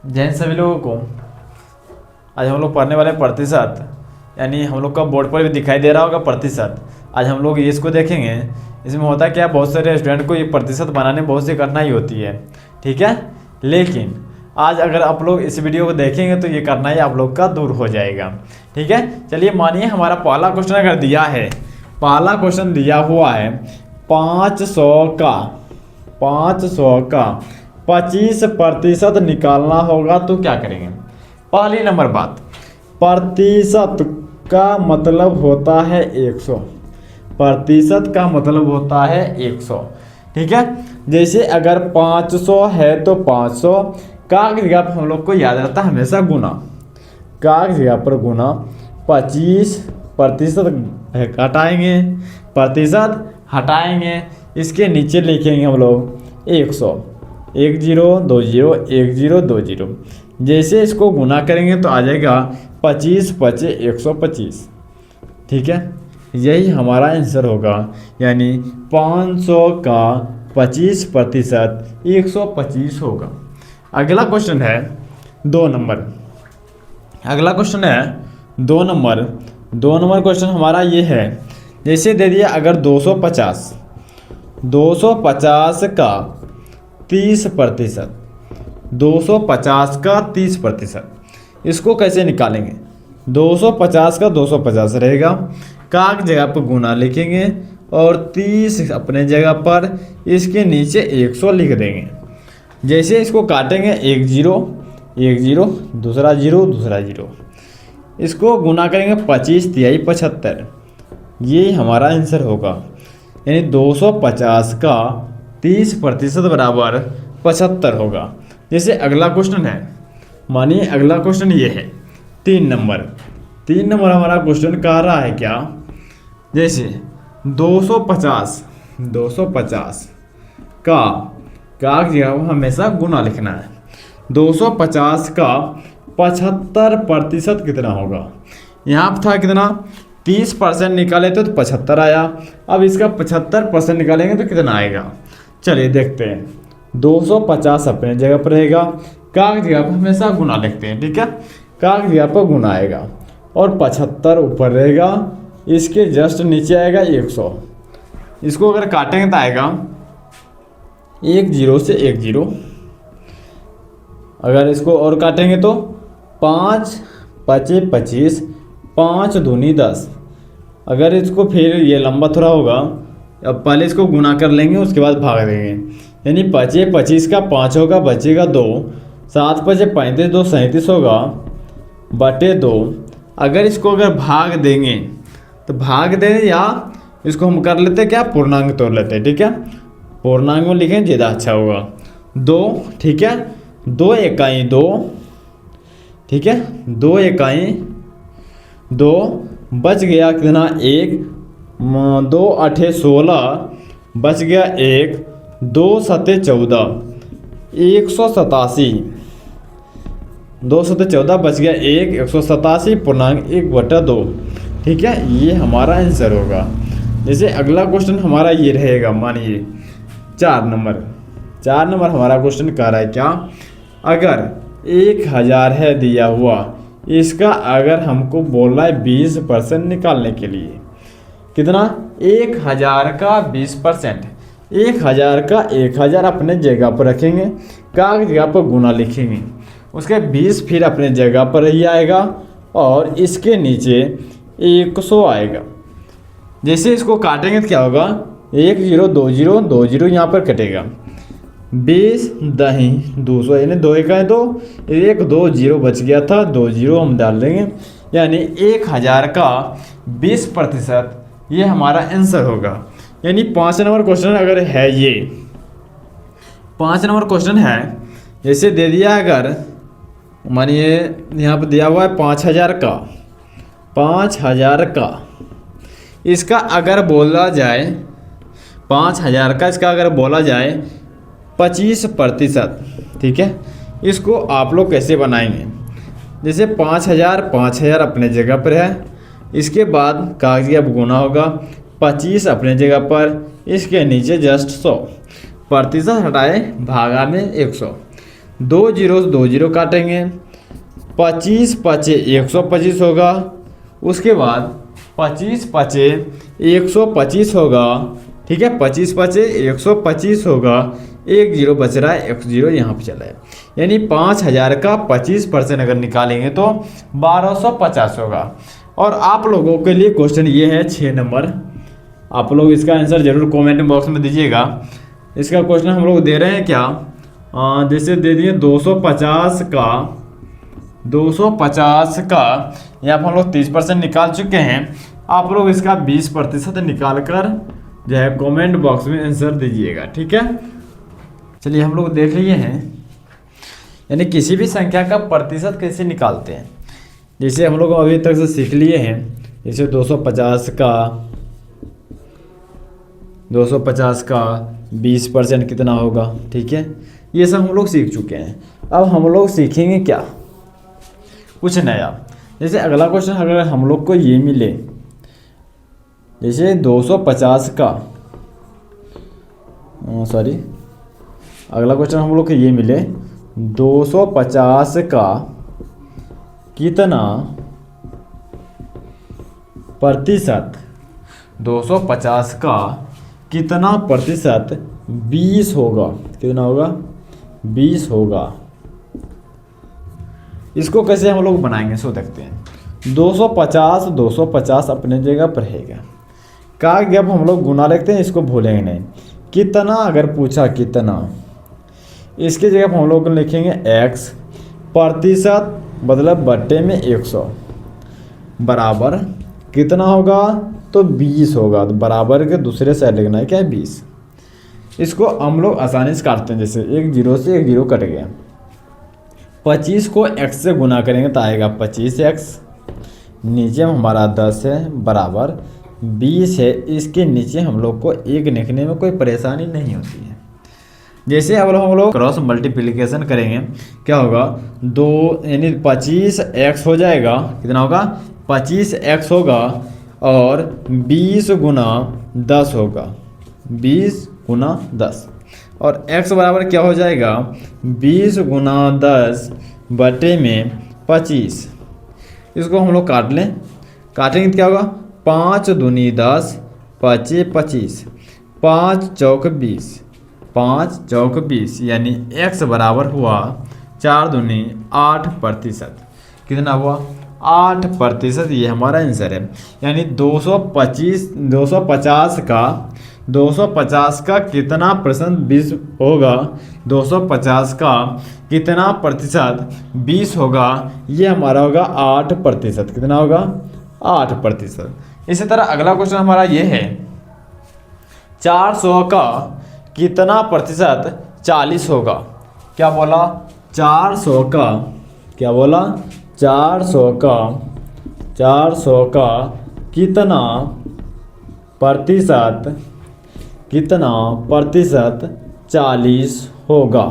जैन सभी लोगों को आज हम लोग पढ़ने वाले प्रतिशत, यानी हम लोग का बोर्ड पर भी दिखाई दे रहा होगा प्रतिशत। आज हम लोग ये इसको देखेंगे। इसमें होता क्या, बहुत सारे स्टूडेंट को ये प्रतिशत बनाने में बहुत सी कठिनाई होती है, ठीक है। लेकिन आज अगर आप लोग इस वीडियो को देखेंगे तो ये कठिनाई आप लोग का दूर हो जाएगा, ठीक है। चलिए मानिए हमारा पहला क्वेश्चन अगर दिया है, पहला क्वेश्चन दिया हुआ है 500 का 25% निकालना होगा तो क्या करेंगे। पहली नंबर बात, प्रतिशत का मतलब होता है 100, प्रतिशत का मतलब होता है 100, ठीक है। जैसे अगर 500 है तो 500 का जगह पर हम लोग को याद रहता है हमेशा गुना, का जगह पर गुना 25% हटाएंगे, प्रतिशत हटाएंगे, इसके नीचे लिखेंगे हम लोग 100, 1020 1020। जैसे इसको गुना करेंगे तो आ जाएगा 25 पचे 125, ठीक है। यही हमारा आंसर होगा, यानी 500 का 25% 125 होगा। अगला क्वेश्चन है 2 नंबर। अगला क्वेश्चन है 2 नंबर। 2 नंबर क्वेश्चन हमारा ये है, जैसे दे दिया अगर 250 का 30%, 250 का 30%, इसको कैसे निकालेंगे। 250 का 250 रहेगा, का की जगह पर गुना लिखेंगे और 30 अपने जगह पर, इसके नीचे 100 लिख देंगे। जैसे इसको काटेंगे 1 0 1 0, दूसरा 0 दूसरा 0, इसको गुना करेंगे 25 तिहाई 75, ये हमारा आंसर होगा। यानी 250 का 30% बराबर 75 होगा। जैसे अगला क्वेश्चन है, मानिए अगला क्वेश्चन ये है 3 नंबर। 3 नंबर हमारा क्वेश्चन कह रहा है क्या, जैसे 250 का जगह हमेशा गुना लिखना है। 250 का 75% कितना होगा। यहाँ पर था कितना, 30% निकाले तो 75 आया। अब इसका 75% निकालेंगे तो कितना आएगा, चलिए देखते हैं। 250 अपने जगह पर रहेगा, का जगह पर हमेशा गुना लिखते हैं, ठीक है। का जगह पर गुना आएगा और 75 ऊपर रहेगा, इसके जस्ट नीचे आएगा 100। इसको अगर काटेंगे तो आएगा 1 0 से 1 0। अगर इसको और काटेंगे तो 5 पचे 25, 5 दूनी 10। अगर इसको फिर ये लंबा थोड़ा होगा, अब पहले इसको गुना कर लेंगे उसके बाद भाग देंगे। यानी 25 का 5 होगा, बचेगा 2, 7 पचे 35, 2 37 होगा बटे 2। अगर इसको अगर भाग देंगे तो भाग दें, या इसको हम कर लेते क्या, पूर्णांक तोड़ लेते हैं, ठीक है। पूर्णांक में लिखें ज़्यादा अच्छा होगा। 2, ठीक है, 2 इकाई 2, ठीक है, 2 इकाई 2, बच गया कितना 1, 2 8 16, बच गया 1, 2 7 14, 187, 2 7 14 बच गया 1, 187 पूर्णांक 1/2, ठीक है। ये हमारा आंसर होगा। जैसे अगला क्वेश्चन हमारा ये रहेगा, मानिए 4 नंबर। 4 नंबर हमारा क्वेश्चन कह रहा है क्या, अगर 1000 है दिया हुआ, इसका अगर हमको बोल रहा है 20% निकालने के लिए, कितना, 1000 का 20%, 1000 का 1000 अपने जगह पर रखेंगे, का जगह पर गुना लिखेंगे, उसके 20 फिर अपने जगह पर ही आएगा और इसके नीचे 100 आएगा। जैसे इसको काटेंगे तो क्या होगा, 1 0 2 0 2 0 यहाँ पर कटेगा, 20 दही 200, यानी 2 इकाई 2, 1 2 0 बच गया था, 2 0 हम डाल देंगे, यानी 1000 का 20% ये हमारा आंसर होगा। यानी 5 नंबर क्वेश्चन अगर है ये 5 नंबर क्वेश्चन है, जैसे दे दिया अगर मानिए यहाँ पर दिया हुआ है 5000 का, इसका अगर बोला जाए 5000 का, इसका अगर बोला जाए 25%, ठीक है। इसको आप लोग कैसे बनाएंगे, जैसे 5000 अपने जगह पर है, इसके बाद कागजी अब गुना होगा, 25 अपने जगह पर, इसके नीचे जस्ट 100, प्रतिशत हटाए भागा में 100। 2 जीरो से 2 जीरो काटेंगे, 25 पचे 125 होगा। उसके बाद 25 पचे 125 होगा, ठीक है, 25 पचे 125 होगा, 1 जीरो बच रहा है, 1 जीरो यहाँ पे चला है, यानी 5000 का 25% अगर निकालेंगे तो 1250 होगा। और आप लोगों के लिए क्वेश्चन ये है 6 नंबर, आप लोग इसका आंसर जरूर कमेंट बॉक्स में दीजिएगा। इसका क्वेश्चन हम लोग दे रहे हैं क्या, जैसे दे दिए 250 का यहाँ पर हम लोग 30% निकाल चुके हैं। आप लोग इसका 20% निकाल कर जो है कमेंट बॉक्स में आंसर दीजिएगा, ठीक है। चलिए हम लोग देख लिए हैं, यानी किसी भी संख्या का प्रतिशत कैसे निकालते हैं। जैसे हम लोग अभी तक से सीख लिए हैं, जैसे 250 का 20% कितना होगा, ठीक है, ये सब हम लोग सीख चुके हैं। अब हम लोग सीखेंगे क्या, कुछ नया। जैसे अगला क्वेश्चन अगर हम लोग को ये मिले, जैसे 250 का अगला क्वेश्चन हम लोग को ये मिले 250 का कितना प्रतिशत, 250 का कितना प्रतिशत 20 होगा, कितना होगा 20 होगा। इसको कैसे हम लोग बनाएंगे सो देखते हैं। 250 अपने जगह पर रहेगा, का जब हम लोग गुना लिखते हैं इसको भूलेंगे नहीं। कितना अगर पूछा कितना, इसके जगह पर हम लोग लिखेंगे x प्रतिशत मतलब बट्टे में 100 बराबर कितना होगा तो 20 होगा, तो बराबर के दूसरे साइड लिखना है क्या है 20। इसको हम लोग आसानी से काटते हैं, जैसे 1 जीरो से 1 जीरो कट गया। 25 को x से गुना करेंगे तो आएगा 25x, नीचे में हमारा 10 है बराबर 20 है। इसके नीचे हम लोग को 1 लिखने में कोई परेशानी नहीं होती है। जैसे अब हम लोग क्रॉस मल्टीप्लिकेशन करेंगे क्या होगा, 2 यानी 25x हो जाएगा, कितना होगा 25x होगा, और 20 गुना 10 होगा, 20 गुना 10, और x बराबर क्या हो जाएगा 20 गुना 10 बटे में 25। इसको हम लोग काट लें, काटेंगे तो क्या होगा 5 दूनी 10 पचे 25, 5 चौक 20, 5 चौक 20, यानी x बराबर हुआ 4 दूनी 8%। कितना हुआ 8%, ये हमारा आंसर है। यानी 250 का कितना परसेंट 20 होगा, 250 का कितना प्रतिशत 20 होगा, ये हमारा होगा 8%। कितना होगा 8%। इसी तरह अगला क्वेश्चन हमारा ये है 400 का कितना प्रतिशत 40 होगा। क्या बोला 400 का, क्या बोला 400 का कितना प्रतिशत 40 होगा,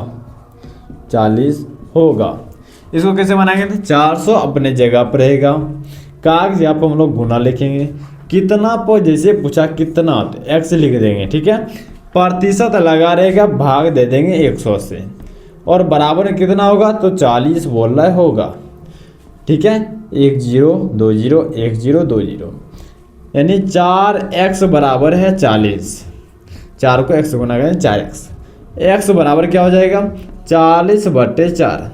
40 होगा। इसको कैसे बनाएंगे, 400 अपने जगह पर रहेगा, कागज यहाँ पर हम लोग गुना लिखेंगे, कितना पर जैसे पूछा कितना तो x लिख देंगे, ठीक है, प्रतिशत लगा रहेगा, भाग दे देंगे 100 से, और बराबर में कितना होगा तो 40 बोल रहा है होगा, ठीक है। 1 जीरो 2 जीरो 1 जीरो 2 जीरो, यानी 4x बराबर है 40, 4 को x गुना करें 4x, x बराबर क्या हो जाएगा 40 बटे 4,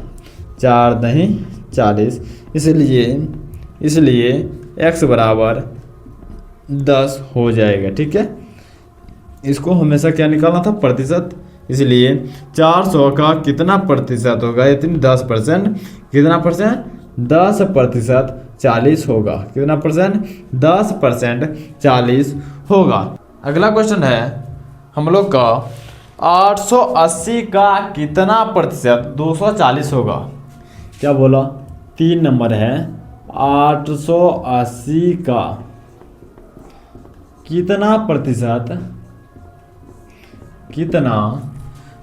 4 दही 40, इसलिए x बराबर 10 हो जाएगा, ठीक है। इसको हमेशा क्या निकालना था प्रतिशत, इसलिए 400 का कितना प्रतिशत होगा, इतनी 10%, कितना परसेंट 10% 40 होगा, कितना परसेंट 10% 40 होगा। अगला क्वेश्चन है हम लोग का 880 का कितना प्रतिशत 240 होगा। क्या बोला 3 नंबर है 880 का कितना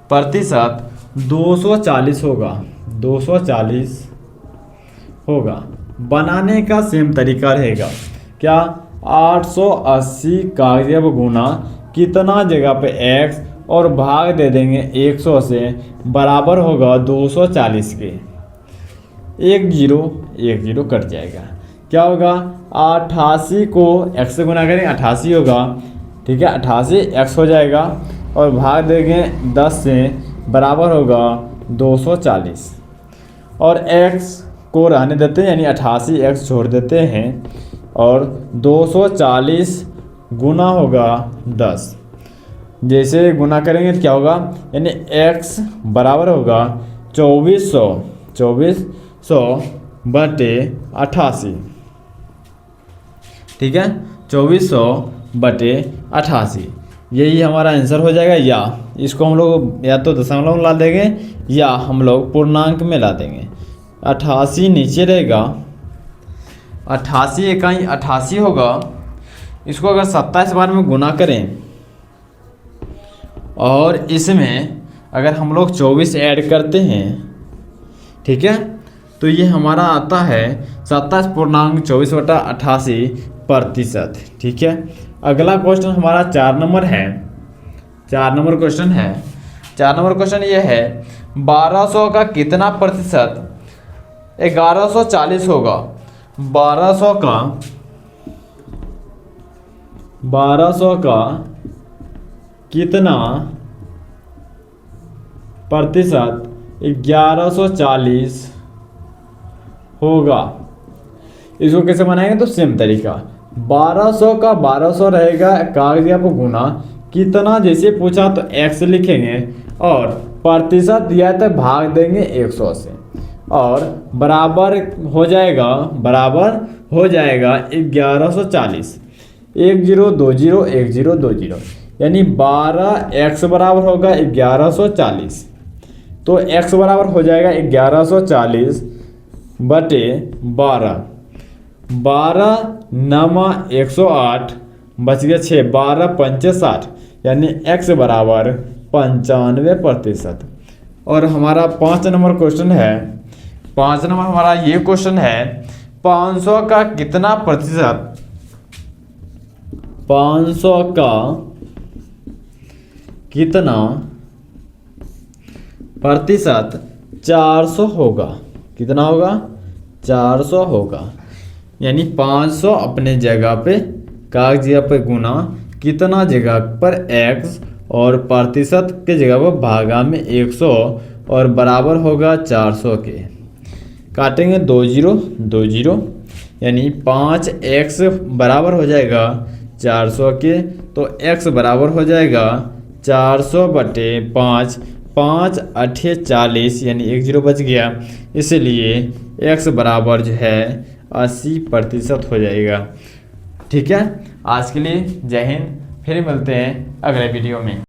प्रतिशत 240 होगा, 240 होगा। बनाने का सेम तरीका रहेगा, क्या 880 का जब गुना कितना जगह पे x और भाग दे देंगे 100 से, बराबर होगा 240 के। 1 0 कट जाएगा। क्या होगा, 88 को x से गुना करेंगे 88 होगा, ठीक है, 88 x हो जाएगा और भाग देंगे 10 से, बराबर होगा 240 और x को रहने देते हैं, यानी 88 x छोड़ देते हैं और 240 गुना होगा 10। जैसे गुना करेंगे तो क्या होगा, यानी x बराबर होगा 2400 बटे 88, ठीक है, 2400 बटे 88। यही हमारा आंसर हो जाएगा। या इसको हम लोग या तो दशमलव में ला देंगे या हम लोग पूर्णांक में ला देंगे। 88 नीचे रहेगा, 88 इकाई 88 होगा। इसको अगर 27 बार में गुना करें और इसमें अगर हम लोग 24 ऐड करते हैं, ठीक है, तो ये हमारा आता है 27.24/88%, ठीक है। अगला क्वेश्चन हमारा 4 नंबर है। 4 नंबर क्वेश्चन है। 4 नंबर क्वेश्चन ये है, 1200 का कितना प्रतिशत 1140 होगा। 1200 का कितना प्रतिशत 1140 होगा। इसको कैसे बनाएंगे, तो सेम तरीका, 1200 का 1200 रहेगा, कागजिया पर गुना, कितना जैसे पूछा तो x लिखेंगे और प्रतिशत दिया है तो भाग देंगे 100 से और बराबर हो जाएगा 1140। 1020 यानी 12x बराबर होगा 1140। तो x बराबर हो जाएगा 1140 बटे 12। 12 नमा 108 बच गया 6, 12 पंचे 60, यानी x बराबर 95%। और हमारा 5 नंबर क्वेश्चन है। 5 नंबर हमारा ये क्वेश्चन है, 500 का कितना प्रतिशत 500 का कितना प्रतिशत 400 होगा। कितना होगा, 400 होगा। यानी 500 अपने जगह पे कागजिया पे गुना, कितना जगह पर x और प्रतिशत के जगह पर भागा में 100 और बराबर होगा 400 के। काटेंगे 20 यानी 5x बराबर हो जाएगा 400 के, तो x बराबर हो जाएगा 400 बटे 5, 5 8 40, यानी 10 बच गया, इसलिए x बराबर जो है 80% हो जाएगा। ठीक है, आज के लिए जय हिंद, फिर मिलते हैं अगले वीडियो में।